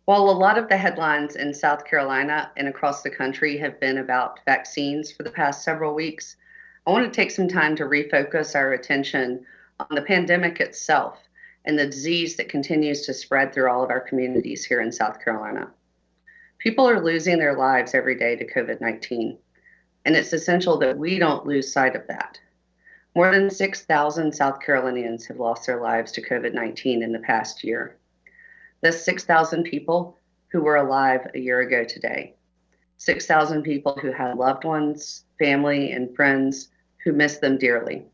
While a lot of the headlines in South Carolina and across the country have been about vaccines for the past several weeks, I want to take some time to refocus our attention on the pandemic itself and the disease that continues to spread through all of our communities here in South Carolina. People are losing their lives every day to COVID 19, and it's essential that we don't lose sight of that. More than 6,000 South Carolinians have lost their lives to COVID 19 in the past year. That's 6,000 people who were alive a year ago today. 6,000 people who had loved ones, family, and friends who miss them dearly.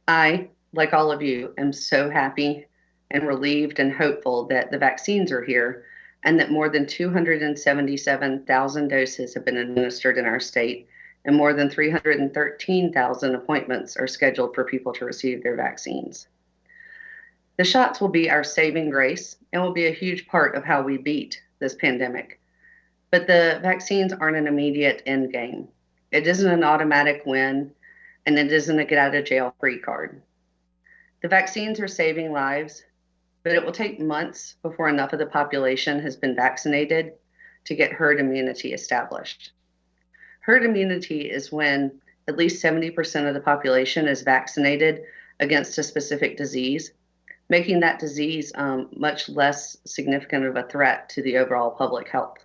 I, like all of you, am so happy and relieved and hopeful that the vaccines are here and that more than 277,000 doses have been administered in our state and more than 313,000 appointments are scheduled for people to receive their vaccines. The shots will be our saving grace and will be a huge part of how we beat this pandemic. But the vaccines aren't an immediate end game. It isn't an automatic win, and it isn't a get out of jail free card. The vaccines are saving lives, but it will take months before enough of the population has been vaccinated to get herd immunity established. Herd immunity is when at least 70% of the population is vaccinated against a specific disease, making that disease much less significant of a threat to the overall public health.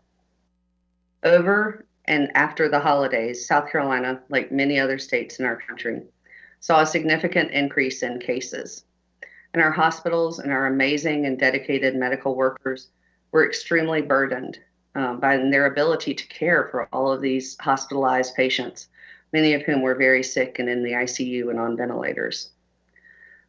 Over and after the holidays, South Carolina, like many other states in our country, saw a significant increase in cases. And our hospitals and our amazing and dedicated medical workers were extremely burdened by their ability to care for all of these hospitalized patients, many of whom were very sick and in the ICU and on ventilators.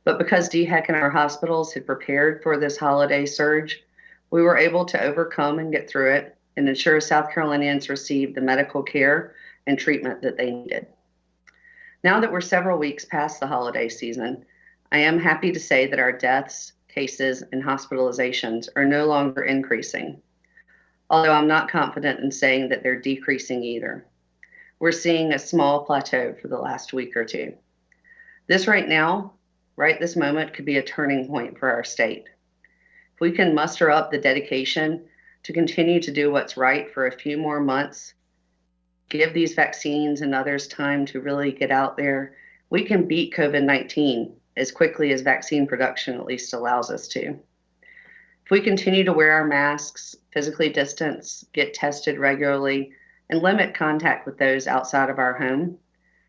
But because DHEC and our hospitals had prepared for this holiday surge, we were able to overcome and get through it and ensure South Carolinians received the medical care and treatment that they needed. Now that we're several weeks past the holiday season, I am happy to say that our deaths, cases, and hospitalizations are no longer increasing, although I'm not confident in saying that they're decreasing either. We're seeing a small plateau for the last week or two. This right this moment, could be a turning point for our state. If we can muster up the dedication to continue to do what's right for a few more months, give these vaccines and others time to really get out there, we can beat COVID 19 as quickly as vaccine production at least allows us to. If we continue to wear our masks, physically distance, get tested regularly, and limit contact with those outside of our home,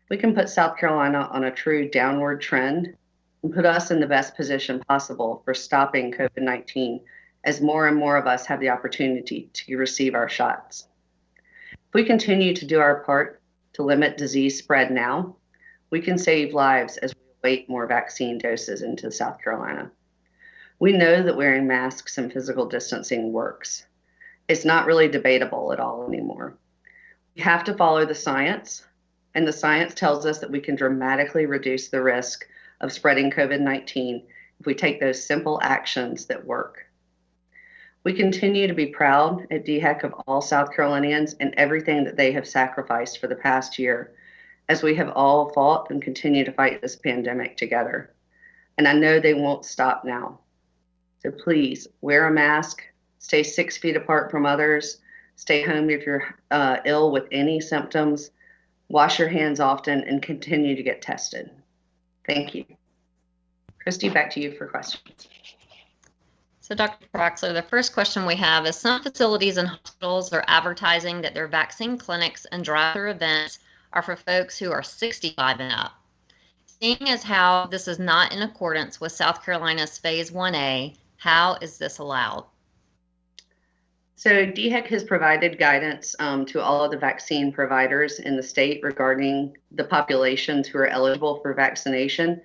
we can put South Carolina on a true downward trend and put us in the best position possible for stopping COVID 19 as more and more of us have the opportunity to receive our shots. If we continue to do our part to limit disease spread now, we can save lives as we await more vaccine doses into South Carolina. We know that wearing masks and physical distancing works. It's not really debatable at all anymore. We have to follow the science, and the science tells us that we can dramatically reduce the risk of spreading COVID 19 if we take those simple actions that work. We continue to be proud at DHEC of all South Carolinians and everything that they have sacrificed for the past year as we have all fought and continue to fight this pandemic together. And I know they won't stop now. So please wear a mask, stay 6 feet apart from others, stay home if you're ill with any symptoms, wash your hands often, and continue to get tested. Thank you. Christy, back to you for questions. So Dr. Traxler, the first question we have is some facilities and hospitals are advertising that their vaccine clinics and drive-through events are for folks who are 65 and up. Seeing as how this is not in accordance with South Carolina's Phase 1A, how is this allowed? So DHEC has provided guidance to all of the vaccine providers in the state regarding the populations who are eligible for vaccination.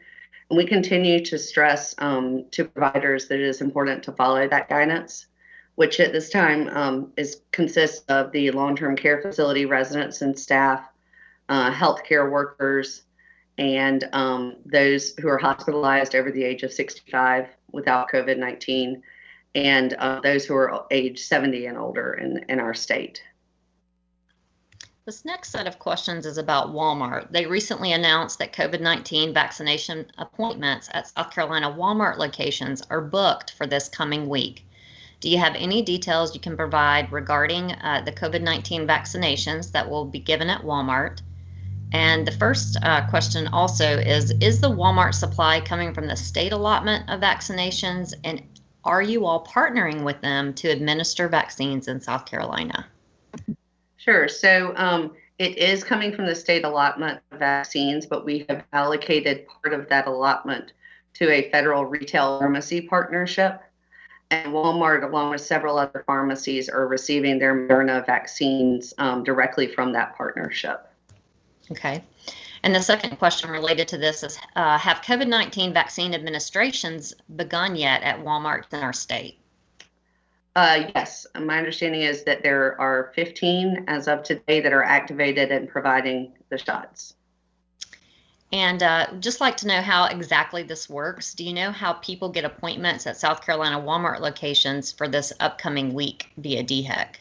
And we continue to stress to providers that it is important to follow that guidance, which at this time consists of the long-term care facility residents and staff, healthcare workers, and those who are hospitalized over the age of 65 without COVID-19, and those who are age 70 and older in our state. This next set of questions is about Walmart. They recently announced that COVID-19 vaccination appointments at South Carolina Walmart locations are booked for this coming week. Do you have any details you can provide regarding the COVID-19 vaccinations that will be given at Walmart? And the first question also is the Walmart supply coming from the state allotment of vaccinations, and are you all partnering with them to administer vaccines in South Carolina? Sure. So it is coming from the state allotment of vaccines, but we have allocated part of that allotment to a federal retail pharmacy partnership. And Walmart, along with several other pharmacies, are receiving their Moderna vaccines directly from that partnership. Okay. And the second question related to this is, have COVID-19 vaccine administrations begun yet at Walmart in our state? Yes, my understanding is that there are 15 as of today that are activated and providing the shots. And just like to know how exactly this works. Do you know how people get appointments at South Carolina Walmart locations for this upcoming week via DHEC?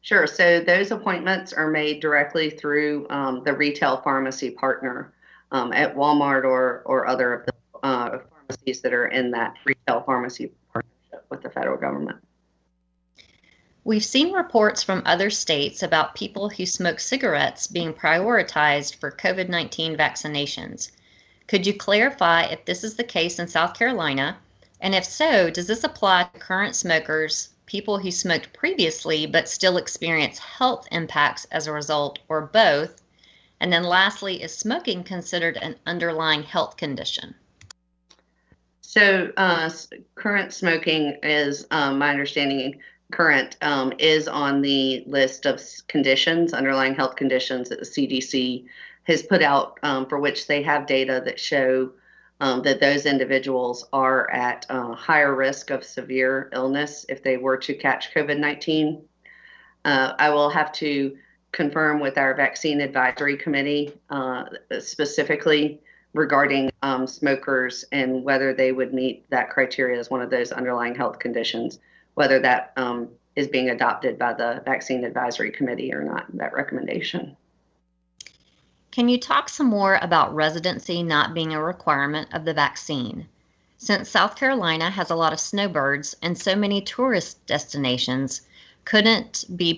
Sure. So those appointments are made directly through the retail pharmacy partner at Walmart or other of the pharmacies that are in that retail pharmacy partnership with the federal government. We've seen reports from other states about people who smoke cigarettes being prioritized for COVID-19 vaccinations. Could you clarify if this is the case in South Carolina? And if so, does this apply to current smokers, people who smoked previously but still experience health impacts as a result, or both? And then lastly, is smoking considered an underlying health condition? So current smoking is, my understanding, current is on the list of conditions, underlying health conditions that the CDC has put out for which they have data that show that those individuals are at higher risk of severe illness if they were to catch COVID-19. I will have to confirm with our vaccine advisory committee specifically regarding smokers and whether they would meet that criteria as one of those underlying health conditions, whether that is being adopted by the vaccine advisory committee or not, that recommendation. Can you talk some more about residency not being a requirement of the vaccine? Since South Carolina has a lot of snowbirds and so many tourist destinations, could we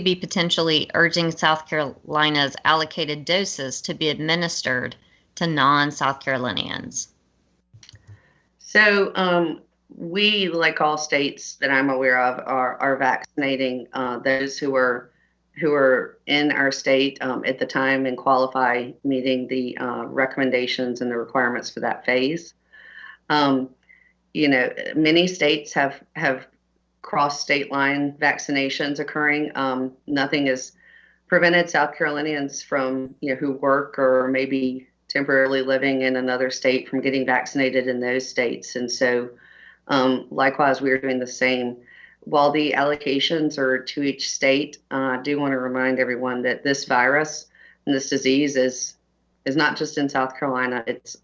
be potentially urging South Carolina's allocated doses to be administered to non-South Carolinians? So we, like all states that I'm aware of, are vaccinating those who are in our state at the time and qualify, meeting the recommendations and the requirements for that phase. Many states have cross state line vaccinations occurring. Nothing has prevented South Carolinians from, who work or maybe temporarily living in another state from getting vaccinated in those states. And so likewise, we are doing the same. While the allocations are to each state, I do want to remind everyone that this virus and this disease is not just in South Carolina. It's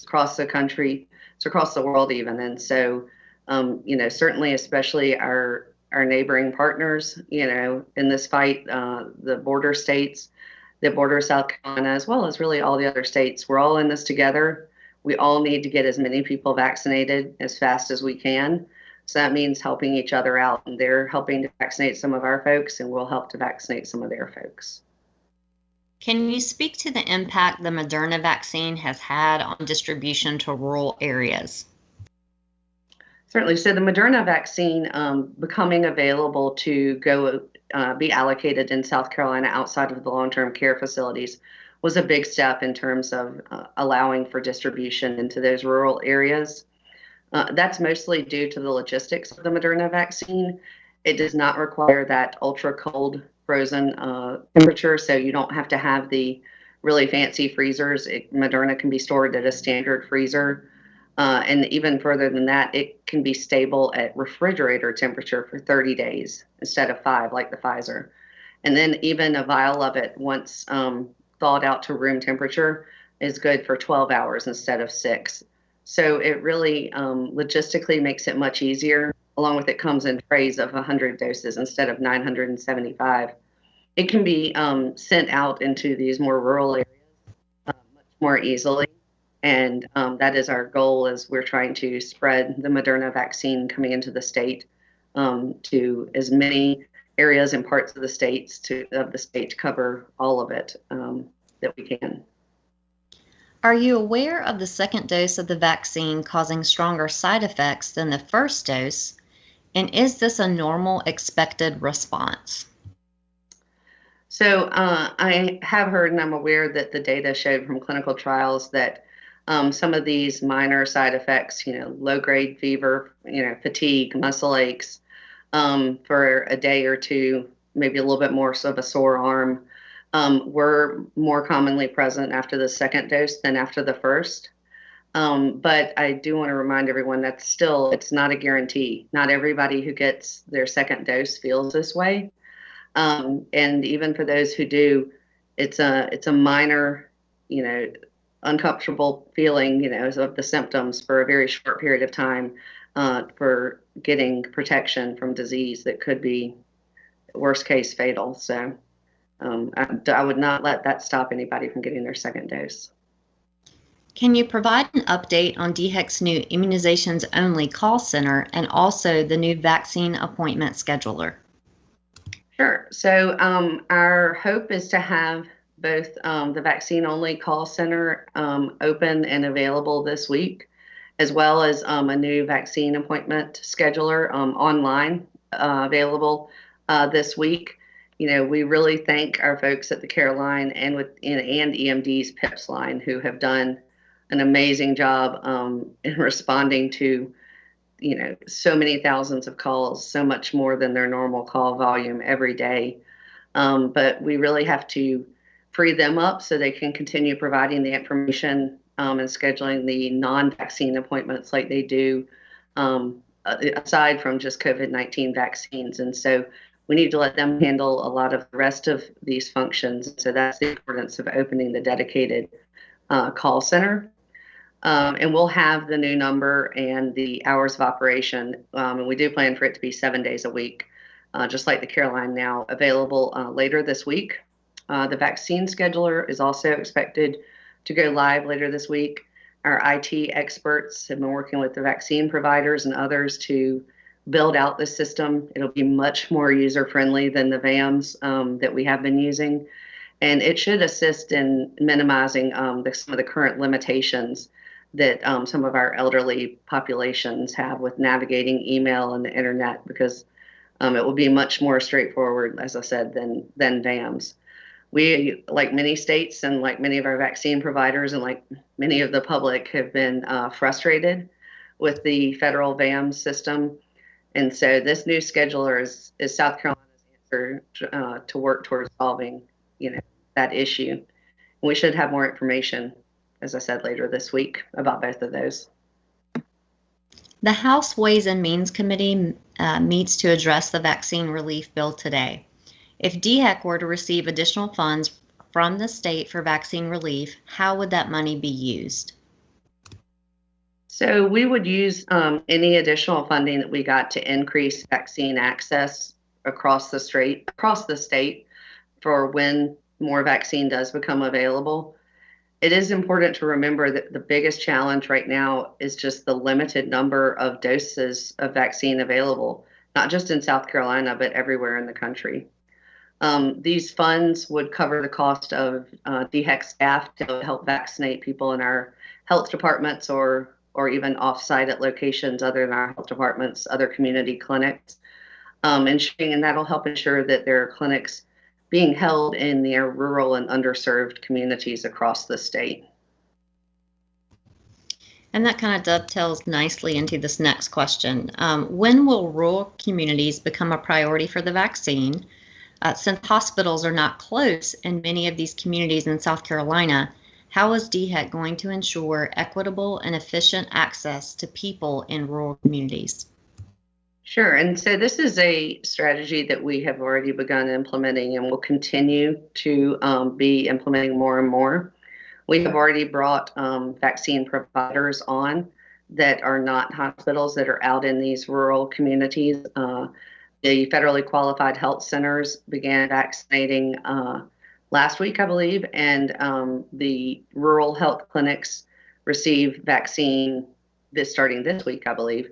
across the country. It's across the world even. And so, certainly, especially our neighboring partners, in this fight, the border states that border South Carolina, as well as really all the other states, we're all in this together. We all need to get as many people vaccinated as fast as we can. So that means helping each other out, and they're helping to vaccinate some of our folks, and we'll help to vaccinate some of their folks. Can you speak to the impact the Moderna vaccine has had on distribution to rural areas? Certainly. So the Moderna vaccine becoming available to go be allocated in South Carolina outside of the long-term care facilities was a big step in terms of allowing for distribution into those rural areas. That's mostly due to the logistics of the Moderna vaccine. It does not require that ultra cold frozen temperature, so you don't have to have the really fancy freezers. Moderna can be stored at a standard freezer. And even further than that, it can be stable at refrigerator temperature for 30 days instead of 5 like the Pfizer. And then even a vial of it, once thawed out to room temperature, is good for 12 hours instead of 6. So it really logistically makes it much easier. Along with it comes in trays of 100 doses instead of 975. It can be sent out into these more rural areas much more easily. And that is our goal as we're trying to spread the Moderna vaccine coming into the state to as many areas and parts of the state to cover all of it that we can. Are you aware of the second dose of the vaccine causing stronger side effects than the first dose? And is this a normal expected response? So I have heard and I'm aware that the data showed from clinical trials that some of these minor side effects, low-grade fever, fatigue, muscle aches, for a day or two, maybe a little bit more so of a sore arm, were more commonly present after the second dose than after the first. But I do want to remind everyone that it's not a guarantee. Not everybody who gets their second dose feels this way. And even for those who do, it's a minor, uncomfortable feeling, of the symptoms for a very short period of time for getting protection from disease that could be worst case fatal. So I would not let that stop anybody from getting their second dose. Can you provide an update on DHEC's new immunizations only call center and also the new vaccine appointment scheduler? Sure. So our hope is to have both the vaccine only call center open and available this week, as well as a new vaccine appointment scheduler online available this week. We really thank our folks at the Caroline and EMD's PIPS line who have done an amazing job in responding to so many thousands of calls, so much more than their normal call volume every day. But we really have to free them up so they can continue providing the information and scheduling the non-vaccine appointments like they do, aside from just COVID-19 vaccines. And so we need to let them handle a lot of the rest of these functions. So that's the importance of opening the dedicated call center. And we'll have the new number and the hours of operation. And we do plan for it to be 7 days a week, just like the Caroline now, available later this week. The vaccine scheduler is also expected to go live later this week. Our IT experts have been working with the vaccine providers and others to build out the system. It'll be much more user-friendly than the VAMs that we have been using. And it should assist in minimizing some of the current limitations that some of our elderly populations have with navigating email and the internet, because it will be much more straightforward, as I said, than VAMs. We, like many states and like many of our vaccine providers and like many of the public, have been frustrated with the federal VAM system. And so this new scheduler is South Carolina's answer to work towards solving, that issue. We should have more information, as I said, later this week about both of those. The House Ways and Means Committee meets to address the vaccine relief bill today. If DHEC were to receive additional funds from the state for vaccine relief, how would that money be used? So we would use any additional funding that we got to increase vaccine access across the state for when more vaccine does become available. It is important to remember that the biggest challenge right now is just the limited number of doses of vaccine available, not just in South Carolina, but everywhere in the country. These funds would cover the cost of DHEC staff to help vaccinate people in our health departments or even offsite at locations other than our health departments, other community clinics, and that'll help ensure that there are clinics being held in their rural and underserved communities across the state. And that kind of dovetails nicely into this next question. When will rural communities become a priority for the vaccine? Since hospitals are not close in many of these communities in South Carolina, how is DHEC going to ensure equitable and efficient access to people in rural communities? Sure. And so this is a strategy that we have already begun implementing and will continue to be implementing more and more. We have already brought vaccine providers on that are not hospitals, that are out in these rural communities. The federally qualified health centers began vaccinating last week, I believe, and the rural health clinics receive vaccine starting this week, I believe.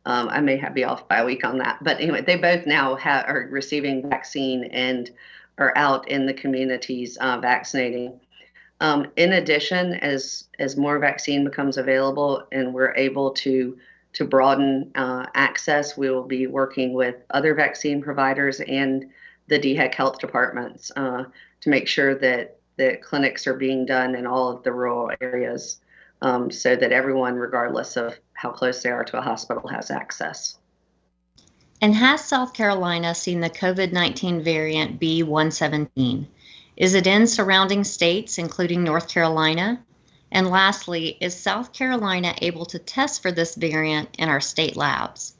I may be off by a week on that, but anyway, they both now are receiving vaccine and are out in the communities vaccinating. In addition, as more vaccine becomes available and we're able to broaden access, we will be working with other vaccine providers and the DHEC health departments to make sure that the clinics are being done in all of the rural areas, so that everyone, regardless of how close they are to a hospital, has access. And has South Carolina seen the COVID-19 variant B117? Is it in surrounding states, including North Carolina? And lastly, is South Carolina able to test for this variant in our state labs?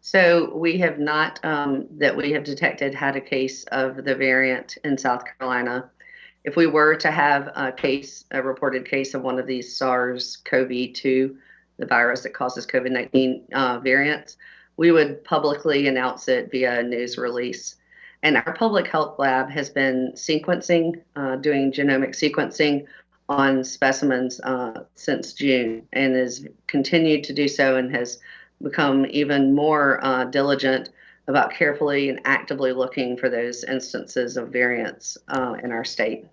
So we have not, that we have detected, had a case of the variant in South Carolina. If we were to have a reported case of one of these SARS-CoV-2, the virus that causes COVID-19 variants, we would publicly announce it via a news release. And our public health lab has been sequencing, doing genomic sequencing on specimens since June, and has continued to do so, and has become even more diligent about carefully and actively looking for those instances of variants in our state.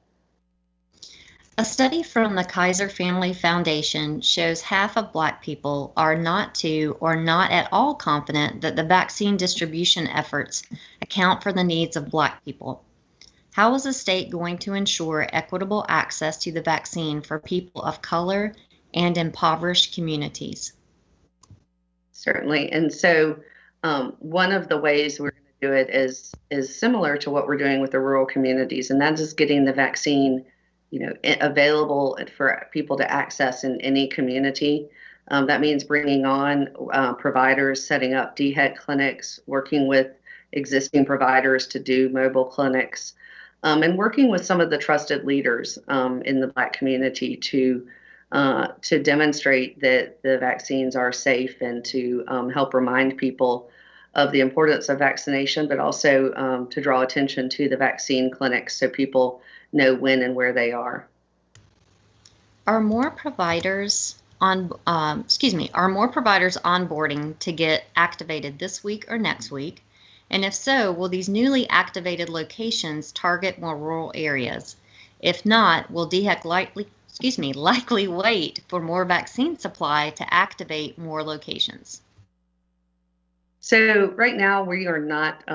A study from the Kaiser Family Foundation shows half of Black people are not too or not at all confident that the vaccine distribution efforts account for the needs of Black people. How is the state going to ensure equitable access to the vaccine for people of color and impoverished communities? Certainly. And so one of the ways we're going to do it is similar to what we're doing with the rural communities, and that is getting the vaccine available for people to access in any community. That means bringing on providers, setting up DHEC clinics, working with existing providers to do mobile clinics, and working with some of the trusted leaders in the Black community to demonstrate that the vaccines are safe, and to help remind people of the importance of vaccination, but also to draw attention to the vaccine clinics so people know when and where they are. Are more providers onboarding to get activated this week or next week? And if so, will these newly activated locations target more rural areas? If not, will DHEC likely wait for more vaccine supply to activate more locations? So right now we are not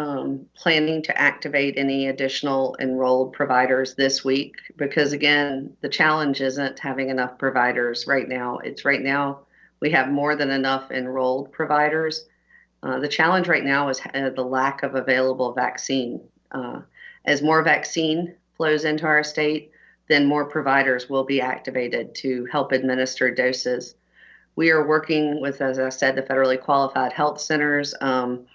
planning to activate any additional enrolled providers this week, because again, the challenge isn't having enough providers right now. Right now we have more than enough enrolled providers. The challenge right now is the lack of available vaccine. As more vaccine flows into our state, then more providers will be activated to help administer doses. We are working with, as I said, the federally qualified health centers and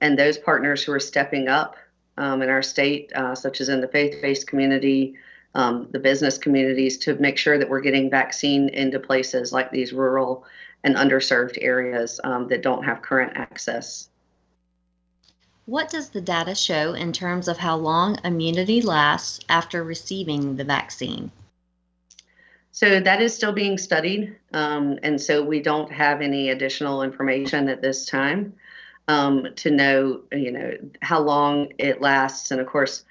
those partners who are stepping up in our state, such as in the faith-based community, the business communities, to make sure that we're getting vaccine into places like these rural and underserved areas that don't have current access. What does the data show in terms of how long immunity lasts after receiving the vaccine? So that is still being studied, and so we don't have any additional information at this time to know, how long it lasts, and of course,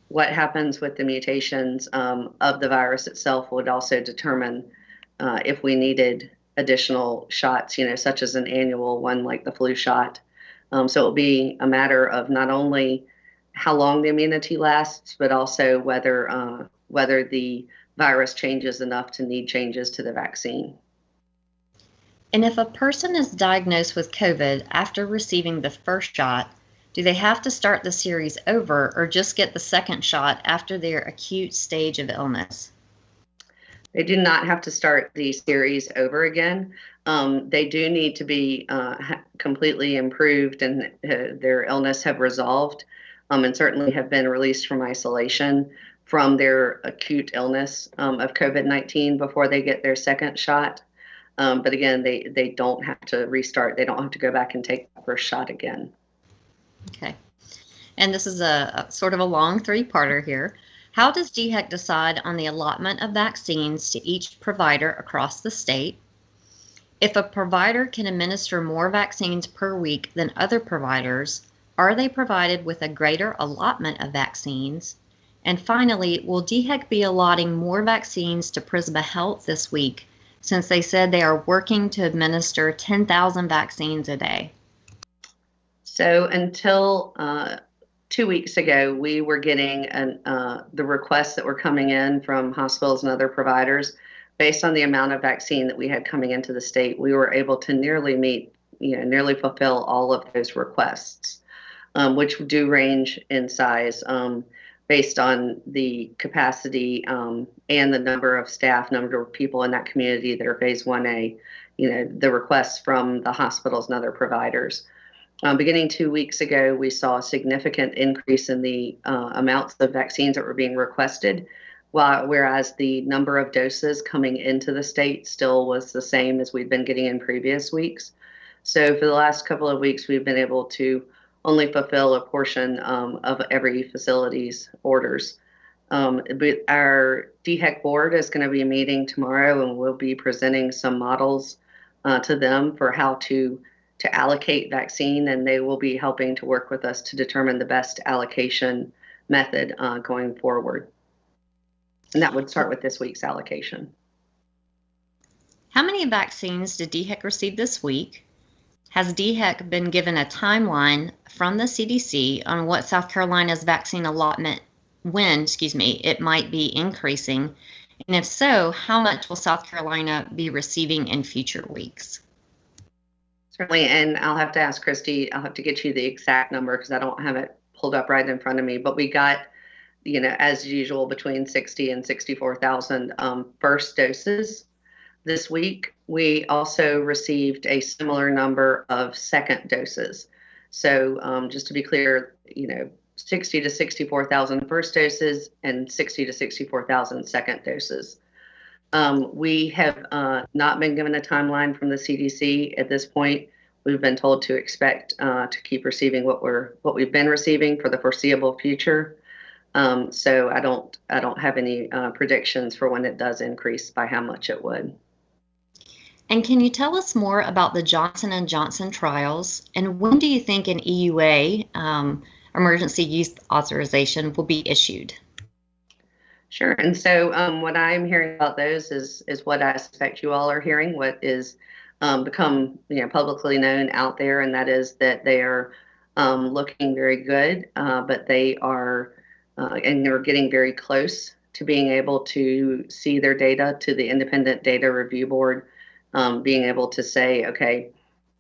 what happens with the mutations of the virus itself would also determine if we needed additional shots, such as an annual one like the flu shot. So it'll be a matter of not only how long the immunity lasts, but also whether the virus changes enough to need changes to the vaccine. And if a person is diagnosed with COVID after receiving the first shot, do they have to start the series over or just get the second shot after their acute stage of illness? They do not have to start the series over again. They do need to be completely improved and their illness have resolved, and certainly have been released from isolation from their acute illness of COVID-19 before they get their second shot. But again, they don't have to restart. They don't have to go back and take the first shot again. Okay. And this is a sort of a long three-parter here. How does DHEC decide on the allotment of vaccines to each provider across the state? If a provider can administer more vaccines per week than other providers, are they provided with a greater allotment of vaccines? And finally, will DHEC be allotting more vaccines to Prisma Health this week, since they said they are working to administer 10,000 vaccines a day? So until 2 weeks ago, we were getting the requests that were coming in from hospitals and other providers. Based on the amount of vaccine that we had coming into the state, we were able to nearly fulfill all of those requests, which do range in size based on the capacity and the number of staff, number of people in that community that are phase 1A, the requests from the hospitals and other providers. Beginning 2 weeks ago, we saw a significant increase in the amounts of vaccines that were being requested, whereas the number of doses coming into the state still was the same as we'd been getting in previous weeks. So for the last couple of weeks, we've been able to only fulfill a portion of every facility's orders. But our DHEC board is going to be meeting tomorrow, and we'll be presenting some models to them for how to allocate vaccine, and they will be helping to work with us to determine the best allocation method going forward. And that would start with this week's allocation. How many vaccines did DHEC receive this week? Has DHEC been given a timeline from the CDC on what South Carolina's vaccine allotment, it might be increasing? And if so, how much will South Carolina be receiving in future weeks? Certainly, and I'll have to ask Christy, I'll have to get you the exact number because I don't have it pulled up right in front of me, but we got, as usual, between 60 and 64,000 first doses this week. We also received a similar number of second doses. So just to be clear, 60 to 64,000 first doses and 60 to 64,000 second doses. We have not been given a timeline from the CDC at this point. We've been told to expect to keep receiving what we've been receiving for the foreseeable future. So I don't have any predictions for when it does increase by how much it would. And can you tell us more about the Johnson & Johnson trials, and when do you think an EUA, emergency use authorization, will be issued? Sure. And so what I'm hearing about those is what I suspect you all are hearing, what is become publicly known out there, and that is that they are looking very good, but they are and they're getting very close to being able to see their data to the independent data review board, being able to say, okay,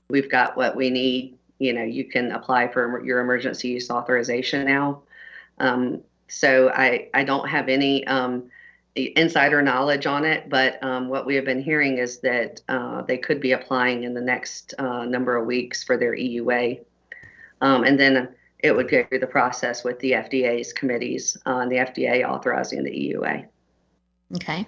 we've got what we need. You can apply for your emergency use authorization now. So I don't have any insider knowledge on it, but what we have been hearing is that they could be applying in the next number of weeks for their EUA. And then it would go through the process with the FDA's committees and the FDA authorizing the EUA. Okay.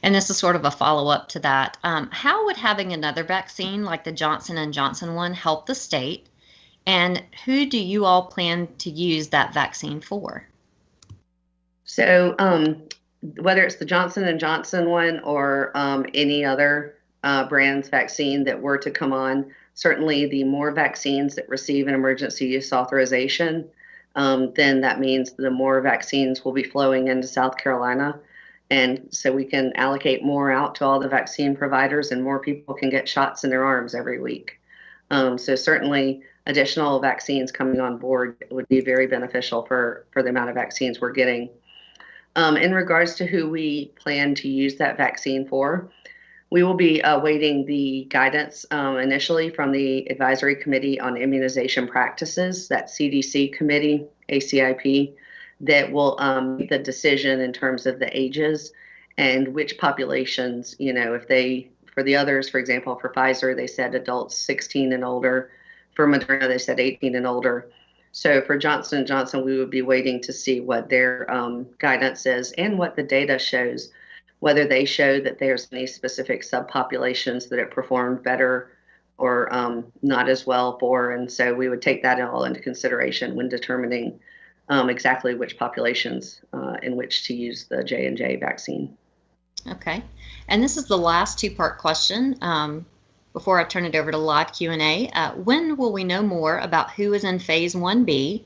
And this is sort of a follow-up to that. How would having another vaccine like the Johnson & Johnson one help the state? And who do you all plan to use that vaccine for? So whether it's the Johnson & Johnson one or any other brand's vaccine that were to come on, certainly the more vaccines that receive an emergency use authorization, then that means the more vaccines will be flowing into South Carolina. And so we can allocate more out to all the vaccine providers, and more people can get shots in their arms every week. So certainly additional vaccines coming on board would be very beneficial for the amount of vaccines we're getting. In regards to who we plan to use that vaccine for, we will be awaiting the guidance initially from the Advisory Committee on Immunization Practices, that CDC committee, ACIP, that will make the decision in terms of the ages and which populations, if they, for the others, for example, for Pfizer, they said adults 16 and older. For Moderna, they said 18 and older. So for Johnson & Johnson, we would be waiting to see what their guidance is and what the data shows, whether they show that there's any specific subpopulations that it performed better or not as well for. And so we would take that all into consideration when determining exactly which populations in which to use the J&J vaccine. Okay, and this is the last two-part question. Before I turn it over to live Q&A, when will we know more about who is in phase 1B,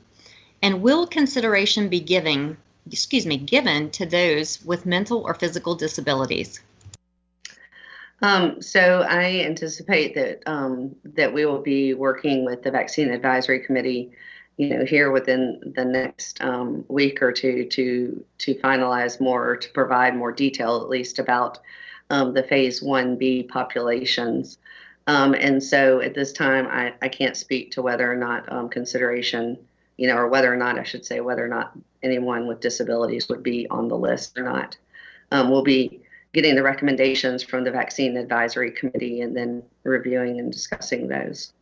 and will consideration be given to those with mental or physical disabilities? So I anticipate that that we will be working with the Vaccine Advisory Committee, here within the next week or two to finalize more, or to provide more detail, at least, about the phase 1B populations. And so at this time, I can't speak to whether or not consideration, or whether or not, I should say, whether or not anyone with disabilities would be on the list or not. We'll be getting the recommendations from the Vaccine Advisory Committee and then reviewing and discussing those.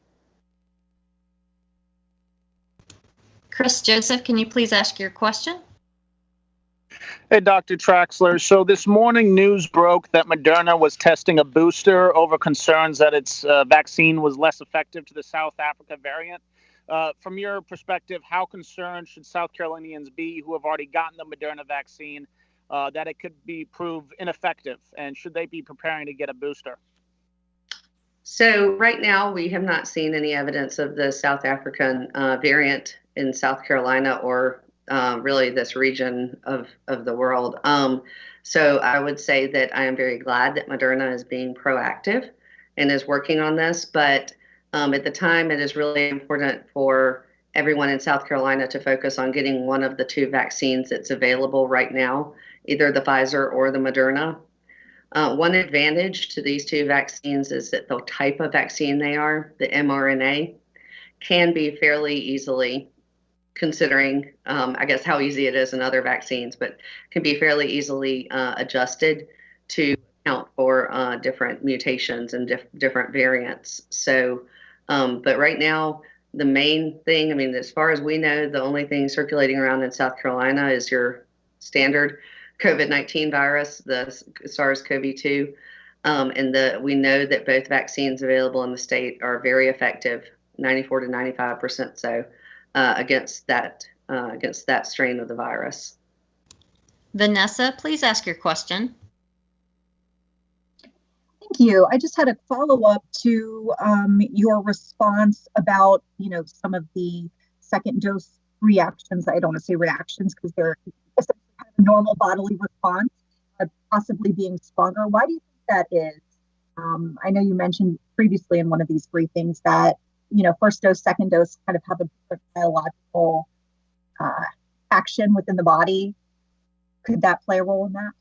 Chris Joseph, can you please ask your question? Hey, Dr. Traxler. So this morning news broke that Moderna was testing a booster over concerns that its vaccine was less effective to the South Africa variant. From your perspective, how concerned should South Carolinians be who have already gotten the Moderna vaccine that it could be proved ineffective, and should they be preparing to get a booster? So right now, we have not seen any evidence of the South African variant in South Carolina or really this region of the world. So I would say that I am very glad that Moderna is being proactive and is working on this. But at the time, it is really important for everyone in South Carolina to focus on getting one of the two vaccines that's available right now, either the Pfizer or the Moderna. One advantage to these two vaccines is that the type of vaccine they are, the mRNA, can be fairly easily, considering, I guess, how easy it is in other vaccines, but can be fairly easily adjusted to account for different mutations and different variants. So, but right now, the main thing, I mean, as far as we know, the only thing circulating around in South Carolina is your standard COVID-19 virus, the SARS-CoV-2, and we know that both vaccines available in the state are very effective, 94 to 95% so, against that strain of the virus. Vanessa, please ask your question. Thank you. I just had a follow-up to your response about, some of the second dose reactions. I don't want to say reactions because they're essentially kind of a normal bodily response, possibly being stronger. Why do you think that is? I know you mentioned previously in one of these briefings that, first dose, second dose kind of have a different biological action within the body. Could that play a role in that?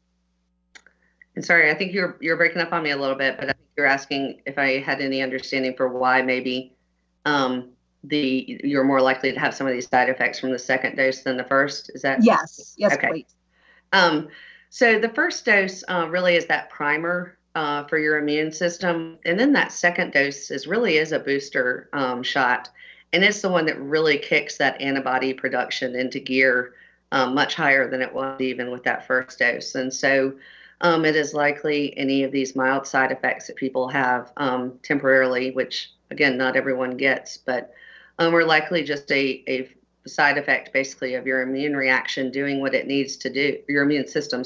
And sorry, I think you're breaking up on me a little bit, but I think you're asking if I had any understanding for why maybe you're more likely to have some of these side effects from the second dose than the first. Is that? Yes, okay. Please. So the first dose really is that primer for your immune system, and then that second dose is a booster shot, and it's the one that really kicks that antibody production into gear much higher than it was even with that first dose. And so it is likely any of these mild side effects that people have temporarily, which again, not everyone gets, but are likely just a side effect basically of your immune reaction doing what it needs to do, your immune system,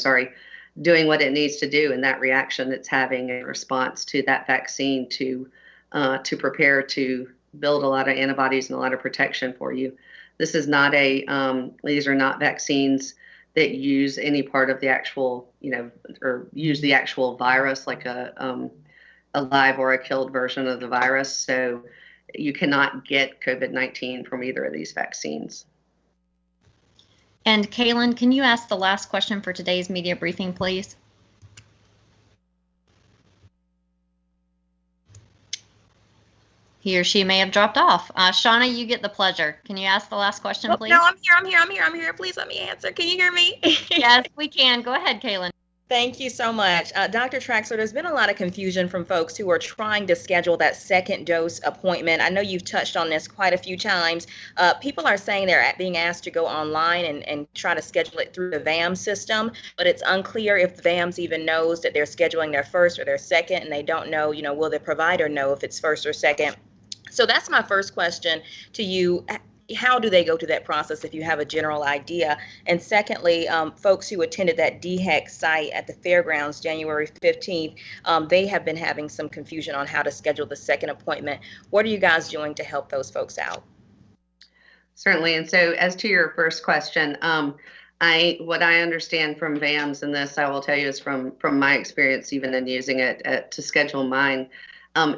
doing what it needs to do in that reaction it's having in response to that vaccine to prepare to build a lot of antibodies and a lot of protection for you. This is not these are not vaccines that use any part of the actual, or use the actual virus like a live or a killed version of the virus. So you cannot get COVID-19 from either of these vaccines. And Kaylin, can you ask the last question for today's media briefing, please? He or she may have dropped off. Shauna, you get the pleasure. Can you ask the last question, please? No, I'm here. Please let me answer. Can you hear me? Yes, we can. Go ahead, Kaylin. Thank you so much. Dr. Traxler, there's been a lot of confusion from folks who are trying to schedule that second dose appointment. I know you've touched on this quite a few times. People are saying they're being asked to go online and try to schedule it through the VAM system, but it's unclear if the VAMS even knows that they're scheduling their first or their second, and they don't know, will the provider know if it's first or second? So that's my first question to you. how do they go through that process if you have a general idea? And secondly, folks who attended that DHEC site at the fairgrounds January 15th, they have been having some confusion on how to schedule the second appointment. What are you guys doing to help those folks out? Certainly. And so as to your first question, what I understand from VAMS, and this I will tell you is from my experience, even in using it to schedule mine,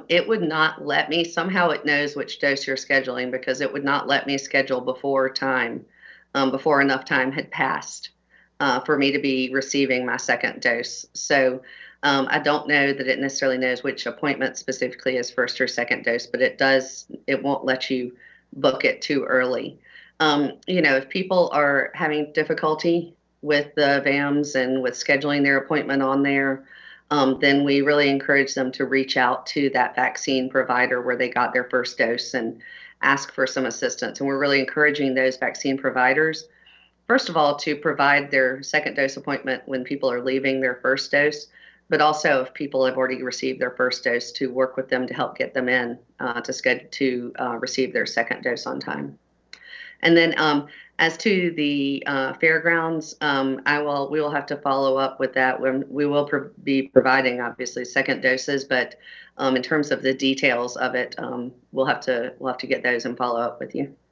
it would not let me, somehow it knows which dose you're scheduling, because it would not let me schedule before enough time had passed for me to be receiving my second dose. So I don't know that it necessarily knows which appointment specifically is first or second dose, but it won't let you book it too early. If people are having difficulty with the VAMS and with scheduling their appointment on there, then we really encourage them to reach out to that vaccine provider where they got their first dose and ask for some assistance. And we're really encouraging those vaccine providers, first of all, to provide their second dose appointment when people are leaving their first dose, but also if people have already received their first dose, to work with them to help get them in to receive their second dose on time. And then as to the fairgrounds, we will have to follow up with that when we will be providing obviously second doses, but in terms of the details of it, we'll have to get those and follow up with you.